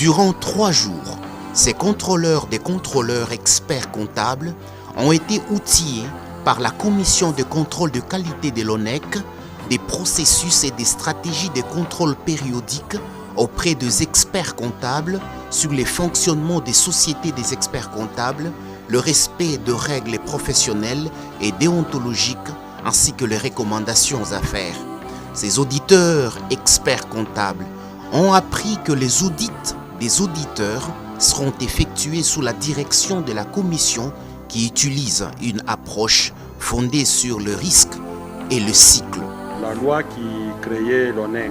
Durant 3 jours, ces contrôleurs des contrôleurs experts comptables ont été outillés par la Commission de contrôle de qualité de l'ONEC des processus et des stratégies de contrôle périodiques auprès des experts comptables sur les fonctionnements des sociétés des experts comptables, le respect de règles professionnelles et déontologiques ainsi que les recommandations à faire. Ces auditeurs experts comptables ont appris que les audits des auditeurs seront effectués sous la direction de la commission qui utilise une approche fondée sur le risque et le cycle. La loi qui créait l'ONEC,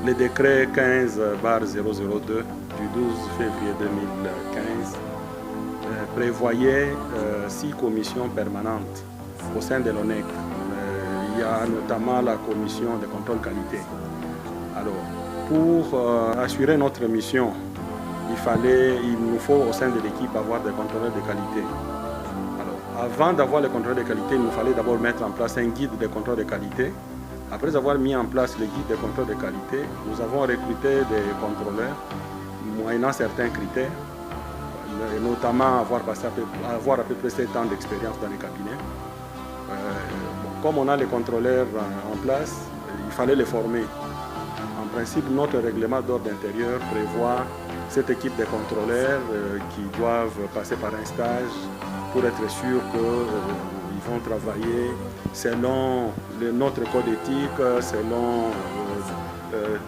le décret 15/002 du 12 février 2015, prévoyait 6 commissions permanentes au sein de l'ONEC. Il y a notamment la commission de contrôle qualité. Alors, pour assurer notre mission, il nous faut au sein de l'équipe avoir des contrôleurs de qualité. Alors, avant d'avoir les contrôleurs de qualité, il nous fallait d'abord mettre en place un guide de contrôle de qualité. Après avoir mis en place le guide de contrôle de qualité, nous avons recruté des contrôleurs moyennant certains critères, et notamment avoir à peu près 7 ans d'expérience dans les cabinets. Comme on a les contrôleurs en place, il fallait les former. En principe, notre règlement d'ordre intérieur prévoit cette équipe de contrôleurs qui doivent passer par un stage pour être sûr qu'ils vont travailler selon notre code éthique,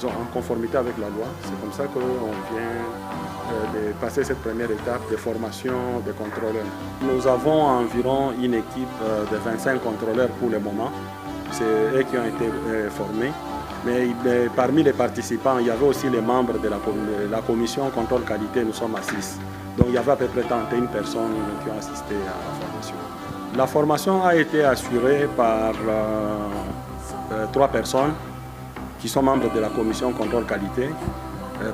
en conformité avec la loi. C'est comme ça qu'on vient de passer cette première étape de formation des contrôleurs. Nous avons environ une équipe de 25 contrôleurs pour le moment. C'est eux qui ont été formés. Mais parmi les participants, il y avait aussi les membres de la commission contrôle qualité, nous sommes à 6. Donc il y avait à peu près 31 personnes qui ont assisté à la formation. La formation a été assurée par 3 personnes qui sont membres de la commission contrôle qualité.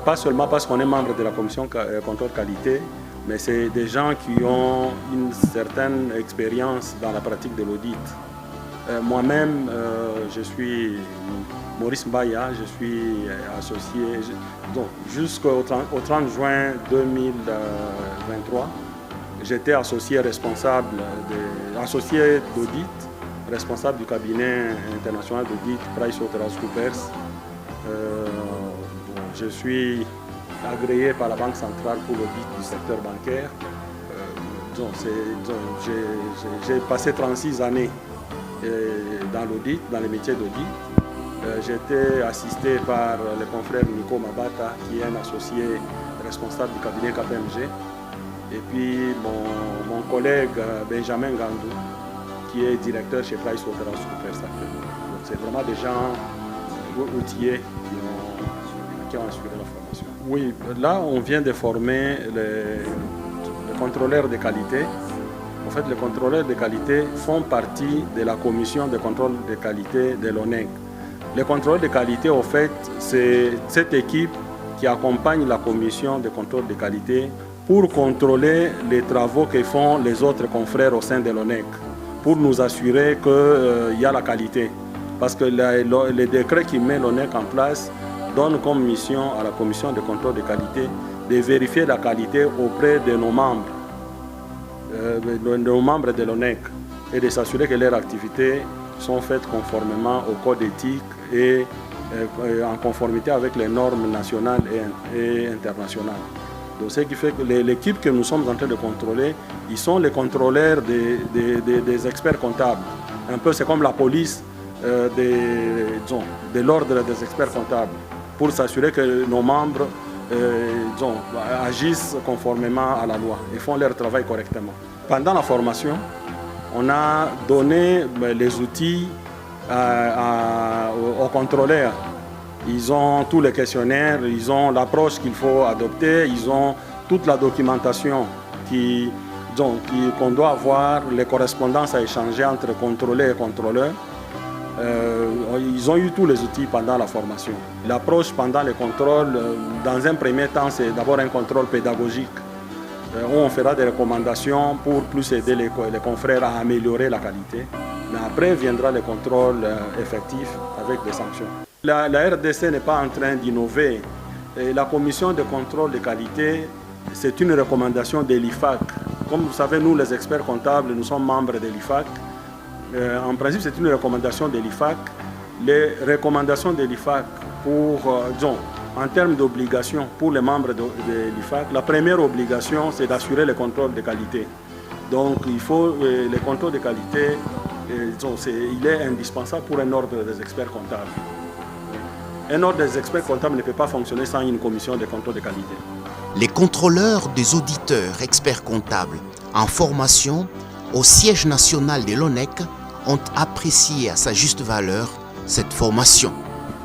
Pas seulement parce qu'on est membre de la commission contrôle qualité, mais c'est des gens qui ont une certaine expérience dans la pratique de l'audit. Moi-même, je suis Maurice Mbaya, je suis associé jusqu'au 30 juin 2023. J'étais associé d'audit, responsable du cabinet international d'audit PricewaterhouseCoopers. Je suis agréé par la Banque centrale pour l'audit du secteur bancaire. J'ai passé 36 années dans l'audit, dans les métiers d'audit. J'ai été assisté par le confrère Nico Mabata, qui est un associé responsable du cabinet KPMG. Et puis mon collègue Benjamin Gandou, qui est directeur chez PricewaterhouseCoopers. C'est vraiment des gens outillés qui ont assuré la formation. Oui, là on vient de former les contrôleurs de qualité. En fait, les contrôleurs de qualité font partie de la commission de contrôle de qualité de l'ONEC. Les contrôleurs de qualité, en fait, c'est cette équipe qui accompagne la commission de contrôle de qualité pour contrôler les travaux que font les autres confrères au sein de l'ONEC, pour nous assurer qu'il y a la qualité. Parce que le décret qui met l'ONEC en place donne comme mission à la commission de contrôle de qualité de vérifier la qualité auprès de nos membres de l'ONEC et de s'assurer que leurs activités sont faites conformément au code éthique et en conformité avec les normes nationales et internationales. Donc, ce qui fait que l'équipe que nous sommes en train de contrôler, ils sont les contrôleurs des experts comptables. Un peu, c'est comme la police de l'ordre des experts comptables, pour s'assurer que nos membres agissent conformément à la loi et font leur travail correctement. Pendant la formation, on a donné les outils aux contrôleurs. Ils ont tous les questionnaires, ils ont l'approche qu'il faut adopter, ils ont toute la documentation qu'on doit avoir, les correspondances à échanger entre contrôleurs et contrôleurs. Ils ont eu tous les outils pendant la formation. L'approche pendant les contrôles, dans un premier temps, c'est d'abord un contrôle pédagogique, où on fera des recommandations pour plus aider les confrères à améliorer la qualité. Mais après viendra le contrôle effectif avec des sanctions. La RDC n'est pas en train d'innover Et la commission de contrôle de qualité, c'est une recommandation de l'IFAC. Comme vous savez, nous, les experts comptables, nous sommes membres de l'IFAC. En principe, c'est une recommandation de l'IFAC. Les recommandations de l'IFAC en termes d'obligations pour les membres de l'IFAC, la première obligation, c'est d'assurer le contrôle de qualité. Donc, il faut le contrôle de qualité, il est indispensable pour un ordre des experts comptables. Un ordre des experts comptables ne peut pas fonctionner sans une commission de contrôle de qualité. Les contrôleurs des auditeurs experts comptables en formation au siège national de l'ONEC ont apprécié à sa juste valeur cette formation.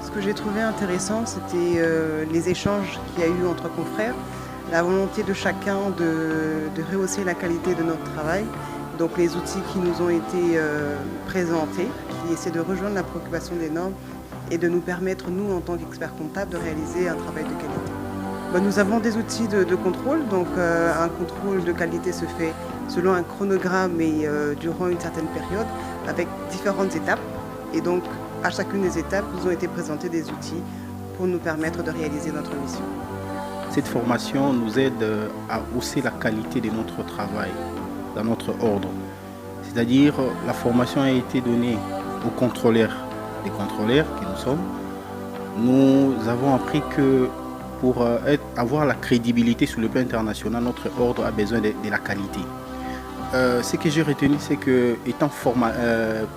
Ce que j'ai trouvé intéressant, c'était les échanges qu'il y a eu entre confrères, la volonté de chacun de rehausser la qualité de notre travail. Donc les outils qui nous ont été présentés, qui essaient de rejoindre la préoccupation des normes et de nous permettre, nous, en tant qu'experts comptables, de réaliser un travail de qualité. Nous avons des outils de contrôle, donc un contrôle de qualité se fait selon un chronogramme et durant une certaine période, avec différentes étapes. Et donc, à chacune des étapes, nous ont été présentés des outils pour nous permettre de réaliser notre mission. Cette formation nous aide à hausser la qualité de notre travail dans notre ordre. C'est-à-dire, la formation a été donnée aux contrôleurs, les contrôleurs que nous sommes. Nous avons appris que pour avoir la crédibilité sur le plan international, notre ordre a besoin de la qualité. Ce que j'ai retenu, c'est que, étant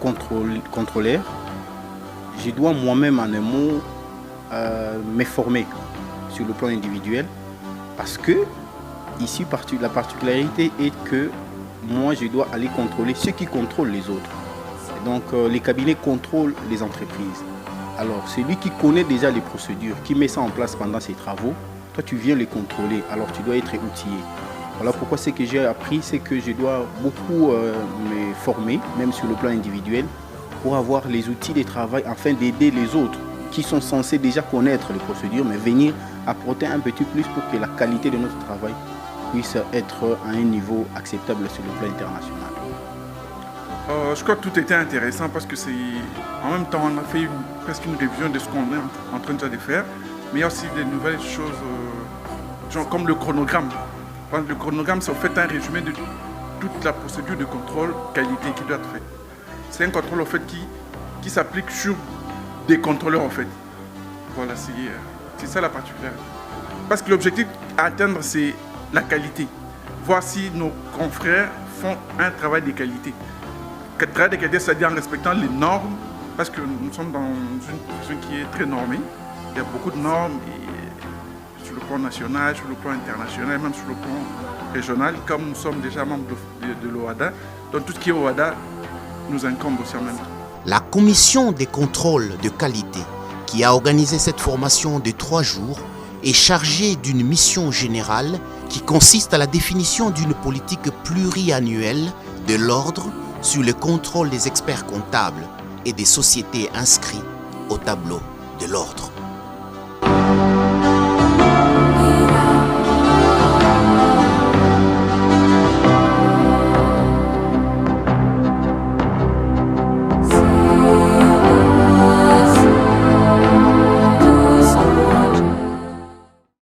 contrôleur, je dois moi-même en un mot me former sur le plan individuel parce que ici la particularité est que moi je dois aller contrôler ceux qui contrôlent les autres. Et donc les cabinets contrôlent les entreprises. Alors celui qui connaît déjà les procédures, qui met ça en place pendant ses travaux, toi tu viens les contrôler, alors tu dois être outillé. Voilà pourquoi ce que j'ai appris, c'est que je dois beaucoup me former, même sur le plan individuel, pour avoir les outils de travail afin d'aider les autres qui sont censés déjà connaître les procédures, mais venir apporter un petit plus pour que la qualité de notre travail puisse être à un niveau acceptable sur le plan international. Je crois que tout était intéressant parce que en même temps on a fait presque une révision de ce qu'on est en train de faire, mais il y a aussi des nouvelles choses, genre comme le chronogramme. Le chronogramme, c'est en fait un résumé de toute la procédure de contrôle qualité qui doit être faite. C'est un contrôle en fait qui s'applique sur des contrôleurs en fait. Voilà, c'est ça la particularité. Parce que l'objectif à atteindre, c'est la qualité. Voir si nos confrères font un travail de qualité. Le travail de qualité, c'est-à-dire en respectant les normes, parce que nous sommes dans une profession qui est très normée. Il y a beaucoup de normes sur le plan national, sur le plan international, même sur le plan régional, comme nous sommes déjà membres de l'OHADA. Donc tout ce qui est OHADA nous incombe aussi en même temps. La commission des contrôles de qualité qui a organisé cette formation de 3 jours est chargée d'une mission générale qui consiste à la définition d'une politique pluriannuelle de l'ordre sur le contrôle des experts comptables et des sociétés inscrites au tableau de l'ordre.